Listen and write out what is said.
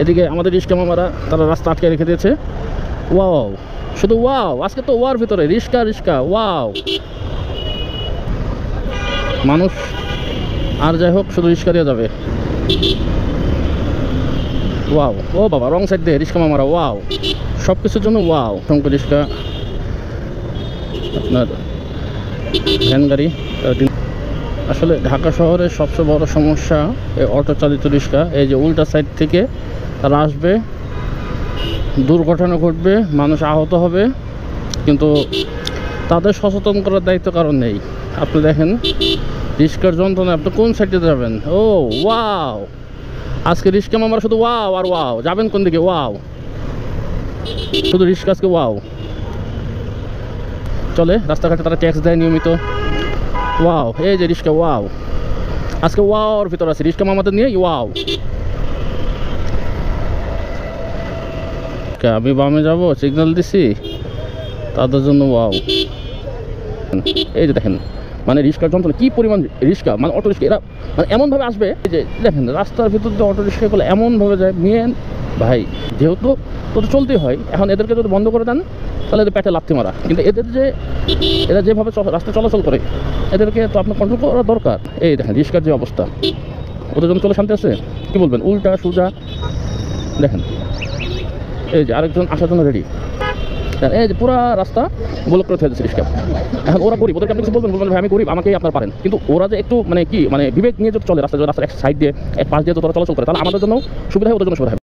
এদিকে আমাদের রিস্কা মামারা তারা রাস্তা আটকে রেখে দিয়েছে। ওয়াও, শুধু ওয়াও, আজকে তো ওয়ার ভিতরে রিস্কা রিস্কা ওয়াও। মানুষ আর যাই হোক শুধু রিস্কা দিয়ে যাবে। ওয়াও, ও বাবা রং সাইড দিয়ে রিস্কা মামারা ওয়াও, সব কিছুর জন্য ওয়াও। সংখ্য রিস্কা, আপনার ভ্যান গাড়ি। আসলে ঢাকা শহরের সবচেয়ে বড় সমস্যা এই অটো চালিত রিস্কা। এই যে উল্টা সাইড থেকে তারা আসবে, দুর্ঘটনা ঘটবে, মানুষ আহত হবে, কিন্তু তাদের সচেতন করার দায়িত্ব কারণ নেই। আপনি দেখেন রিস্কার যন্ত্রণা, আপনি কোন সাইডে যাবেন? ও ওয়াও, আজকে রিস্কা মামারা শুধু ওয়াও আর ওয়াও। যাবেন কোন দিকে? ওয়াও, শুধু রিস্কা আজকে ওয়াও। চলে রাস্তাঘাটে তারা ট্যাক্স দেয় নিয়মিত। ওয়াও, এই যে রিস্কা ওয়াও, আজকে ওয়াওর ভিতর আছে রিস্কা মামাদের নিয়ে ওয়াও। আমি বামে যাব, সিগন্যাল দিছি, তাদের জন্য ওয়াও। এই যে দেখেন মানে রিস্কার যন্ত্রণা কী পরিমাণ, রিস্কা মানে অটো রিস্কা এরা মানে এমনভাবে আসবে। এই যে দেখেন রাস্তার ভিতর দিয়ে অটো রিস্কাগুলো এমনভাবে যায়। মেন ভাই যেহেতু তো চলতেই হয়, এখন এদেরকে যদি বন্ধ করে দেন তাহলে এদের পেটে লাথি মারা। কিন্তু এরা যেভাবে রাস্তা চলাচল করে এদেরকে তো আপনার কন্ট্রোল করা দরকার। এই দেখেন রিস্কার যে অবস্থা, ওদের জন্য চলে শান্তি আছে? কী বলবেন, উল্টা সোজা দেখেন। এই যে আরেকজন আসার জন্য রেডি। এই যে পুরো রাস্তা ব্লক করে ফেলছে রিস্কা। এখন ওরা গরিব, ওদেরকে আপনি কিছু বলবেন ভাই আমি গরিব, আমাকেই আপনার পারেন। কিন্তু ওরা যে একটু মানে কি মানে বিবেক নিয়ে যদি চলে রাস্তার এক সাইড দিয়ে এক পাশ দিয়ে তো তারা চলাচল করে, তাহলে আমাদের জন্য সুবিধা হয়, ওদের জন্য সুবিধা হয়।